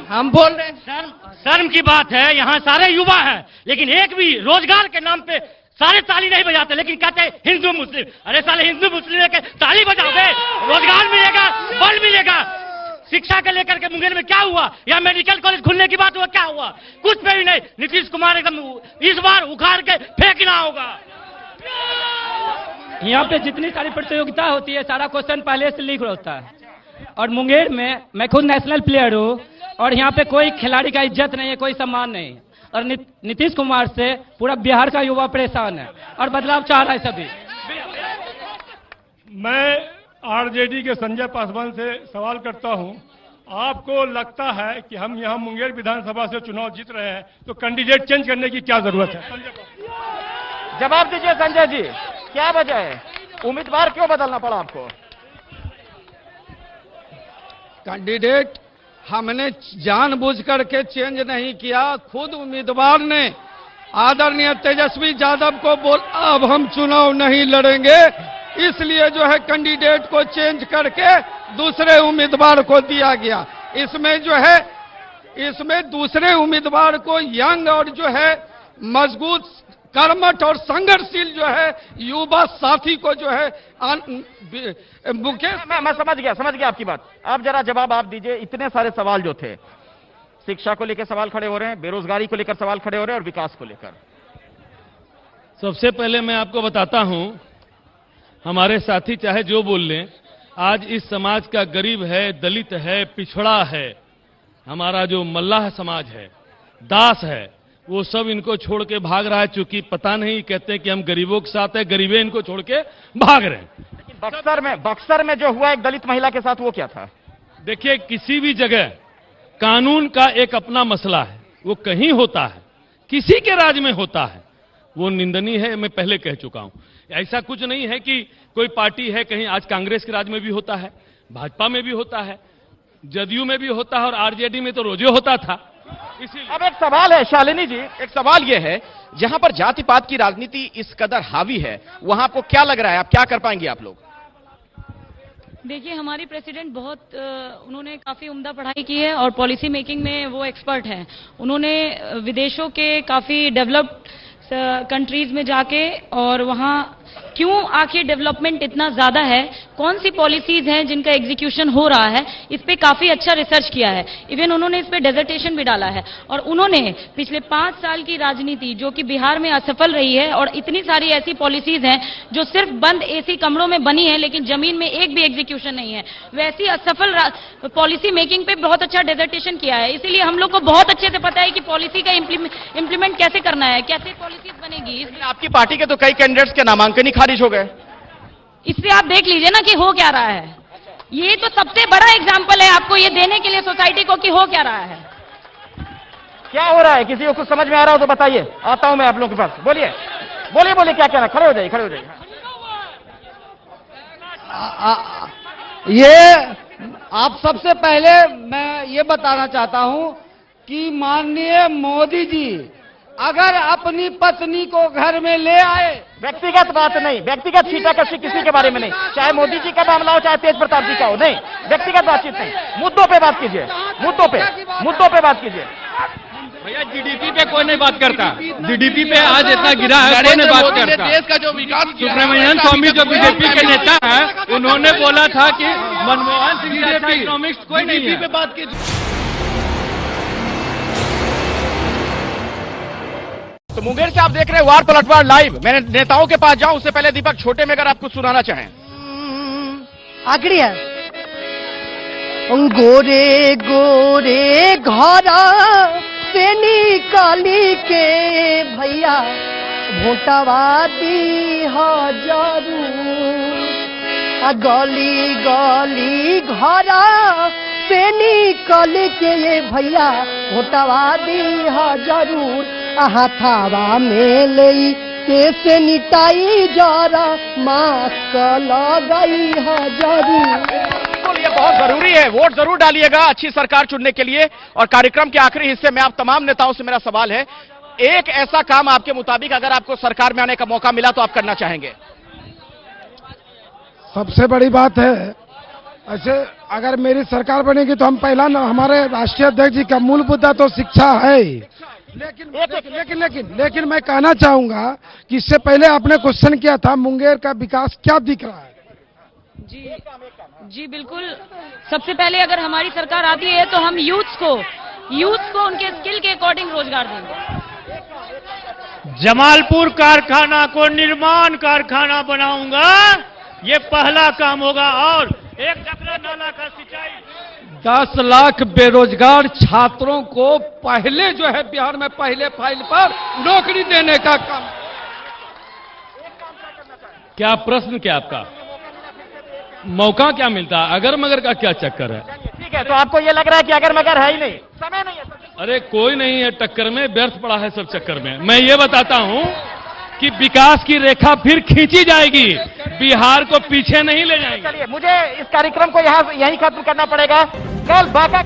[SPEAKER 11] हम बोल रहे हैं, शर्म की बात है, यहाँ सारे युवा हैं, लेकिन एक भी रोजगार के नाम पे सारे ताली नहीं बजाते, लेकिन कहते हैं हिंदू मुस्लिम। अरे साले हिंदू मुस्लिम के ताली बजाओ दे, रोजगार मिलेगा, बल मिलेगा। शिक्षा के लेकर के मुंगेर में क्या हुआ, या मेडिकल कॉलेज खुलने की बात हुआ, क्या हुआ? कुछ पे भी नहीं। नीतीश कुमार एकदम इस बार उखाड़ के फेंकना होगा।
[SPEAKER 16] यहाँ पे जितनी सारी प्रतियोगिता होती है, सारा क्वेश्चन पहले से लीक होता है। और मुंगेर में मैं खुद नेशनल प्लेयर हूँ, और यहाँ पे कोई खिलाड़ी का इज्जत नहीं है, कोई सम्मान नहीं है। और नीतीश कुमार से पूरा बिहार का युवा परेशान है और बदलाव चाह रहा है सभी।
[SPEAKER 19] मैं आरजेडी के संजय पासवान से सवाल करता हूं आपको लगता है कि हम यहाँ मुंगेर विधानसभा से चुनाव जीत रहे हैं तो कैंडिडेट चेंज करने की क्या जरूरत है?
[SPEAKER 3] जवाब दीजिए संजय जी, क्या वजह है, उम्मीदवार क्यों बदलना पड़ा आपको?
[SPEAKER 10] कैंडिडेट हमने जानबूझ करके चेंज नहीं किया, खुद उम्मीदवार ने आदरणीय तेजस्वी यादव को बोल अब हम चुनाव नहीं लड़ेंगे, इसलिए जो है कैंडिडेट को चेंज करके दूसरे उम्मीदवार को दिया गया। इसमें जो है इसमें दूसरे उम्मीदवार को यंग और जो है मजबूत, कर्मठ और संघर्षशील जो है युवा साथी को जो है मुकेश।
[SPEAKER 3] मैं समझ गया आपकी बात। अब जरा जवाब आप दीजिए, इतने सारे सवाल जो थे, शिक्षा को लेकर सवाल खड़े हो रहे हैं, बेरोजगारी को लेकर सवाल खड़े हो रहे हैं और विकास को लेकर।
[SPEAKER 9] सबसे पहले मैं आपको बताता हूं, हमारे साथी चाहे जो बोल लें, आज इस समाज का गरीब है, दलित है, पिछड़ा है, हमारा जो मल्लाह समाज है, दास है, वो सब इनको छोड़ के भाग रहा है। चूंकि पता नहीं, कहते हैं कि हम गरीबों के साथ है, गरीबे इनको छोड़ के भाग रहे हैं।
[SPEAKER 3] बक्सर में जो हुआ एक दलित महिला के साथ, वो क्या था?
[SPEAKER 9] देखिए, किसी भी जगह कानून का एक अपना मसला है, वो कहीं होता है, किसी के राज में होता है, वो निंदनीय है। मैं पहले कह चुका हूं, ऐसा कुछ नहीं है कि कोई पार्टी है कहीं, आज कांग्रेस के राज में भी होता है, भाजपा में भी होता है, जदयू में भी होता है और आरजेडी में तो रोजे होता था।
[SPEAKER 3] अब एक सवाल है शालिनी जी, एक सवाल यह है, जहां पर जाति पात की राजनीति इस कदर हावी है, वहां आपको क्या लग रहा है, आप क्या कर पाएंगे आप लोग?
[SPEAKER 12] देखिए, हमारी प्रेसिडेंट बहुत उन्होंने काफी उम्दा पढ़ाई की है और पॉलिसी मेकिंग में वो एक्सपर्ट हैं। उन्होंने विदेशों के काफी डेवलप्ड कंट्रीज में जाके और वहां क्यों आखिर डेवलपमेंट इतना ज्यादा है, कौन सी पॉलिसीज हैं जिनका एग्जीक्यूशन हो रहा है, इस पे काफी अच्छा रिसर्च किया है। इवन उन्होंने इस पे डेजर्टेशन भी डाला है और उन्होंने पिछले 5 साल की राजनीति जो कि बिहार में असफल रही है, और इतनी सारी ऐसी पॉलिसीज हैं जो सिर्फ बंद एसी कमरों में बनी है लेकिन जमीन में एक भी एग्जीक्यूशन नहीं है, वैसी असफल पॉलिसी मेकिंग पे बहुत अच्छा डेजर्टेशन किया है। इसीलिए हम लोग को बहुत अच्छे से पता है कि पॉलिसी का इम्प्लीमेंट कैसे करना है, कैसे पॉलिसीज बनेगी।
[SPEAKER 3] आपकी पार्टी के तो कई कैंडिडेट्स के नामांकन ही खारिज हो गए।
[SPEAKER 12] इससे आप देख लीजिए ना कि हो क्या रहा है। ये तो सबसे बड़ा एग्जाम्पल है आपको ये देने के लिए सोसाइटी को कि हो क्या रहा है।
[SPEAKER 3] क्या हो रहा है, किसी को कुछ समझ में आ रहा हो तो बताइए, आता हूं मैं आप लोगों के पास। बोलिए बोलिए बोलिए, क्या कहना, खड़े हो जाइए, खड़े हो जाइए।
[SPEAKER 10] ये आप सबसे पहले मैं ये बताना चाहता हूं कि माननीय मोदी जी अगर अपनी पत्नी को घर में ले आए,
[SPEAKER 3] व्यक्तिगत बात नहीं, व्यक्तिगत छीटाकशी किसी के बारे में नहीं, चाहे मोदी जी का मामला हो चाहे तेज प्रताप जी का हो, नहीं, व्यक्तिगत बातचीत नहीं, मुद्दों पे बात कीजिए, मुद्दों पे बात कीजिए।
[SPEAKER 11] भैया, जीडीपी पे कोई नहीं बात करता, जीडीपी पे आज इतना गिरा है, कोई नहीं बात करता।
[SPEAKER 17] देश का जो विकास,
[SPEAKER 11] सुब्रमण्यम स्वामी जो बीजेपी के नेता है, उन्होंने बोला था कि मनमोहन सिंह इकोनॉमिक्स कोई नहीं पे बात की।
[SPEAKER 3] तो मुंगेर से आप देख रहे हैं वार पलटवार लाइव। मैंने नेताओं के पास जाऊं उससे पहले दीपक छोटे में अगर आप कुछ सुनाना चाहें।
[SPEAKER 15] आखिरी है, गोरे गोरे घरा से निकाली के भैया भोटवा दी हजारू, गली गली घरा से निकल के ये भैया भोटवा दी जरूर, हाथावा में ले के सैनिटाई जरा मास्क लगाई जरूर।
[SPEAKER 3] ये बहुत जरूरी है, वोट जरूर डालिएगा अच्छी सरकार चुनने के लिए। और कार्यक्रम के आखिरी हिस्से में आप तमाम नेताओं से मेरा सवाल है, एक ऐसा काम आपके मुताबिक अगर आपको सरकार में आने का मौका मिला तो आप करना चाहेंगे?
[SPEAKER 4] सबसे बड़ी बात है, ऐसे अगर मेरी सरकार बनेगी तो हम पहला ना, हमारे राष्ट्रीय अध्यक्ष जी का मूल मुद्दा तो शिक्षा है, लेकिन मैं कहना चाहूंगा कि इससे पहले आपने क्वेश्चन किया था मुंगेर का विकास क्या दिख रहा है।
[SPEAKER 12] जी बिल्कुल, सबसे पहले अगर हमारी सरकार आती है तो हम यूथ को उनके स्किल के अकॉर्डिंग रोजगार देंगे।
[SPEAKER 11] जमालपुर कारखाना को निर्माण कारखाना बनाऊंगा, ये पहला काम होगा। और एक डबरा नाला का सिंचाई,
[SPEAKER 10] 10 लाख बेरोजगार छात्रों को पहले जो है बिहार में पहले फाइल पर नौकरी देने का काम।
[SPEAKER 9] क्या प्रश्न, क्या आपका मौका क्या मिलता, अगर मगर का क्या चक्कर है?
[SPEAKER 3] ठीक ठीक है, तो आपको ये लग रहा है कि अगर मगर है ही नहीं, समय नहीं है।
[SPEAKER 9] अरे कोई नहीं है टक्कर में, व्यर्थ पड़ा है सब चक्कर में। मैं ये बताता हूं कि विकास की रेखा फिर खींची जाएगी, बिहार को पीछे नहीं ले जाएंगे।
[SPEAKER 3] चलिए, मुझे इस कार्यक्रम को यहीं खत्म करना पड़ेगा। कल बांका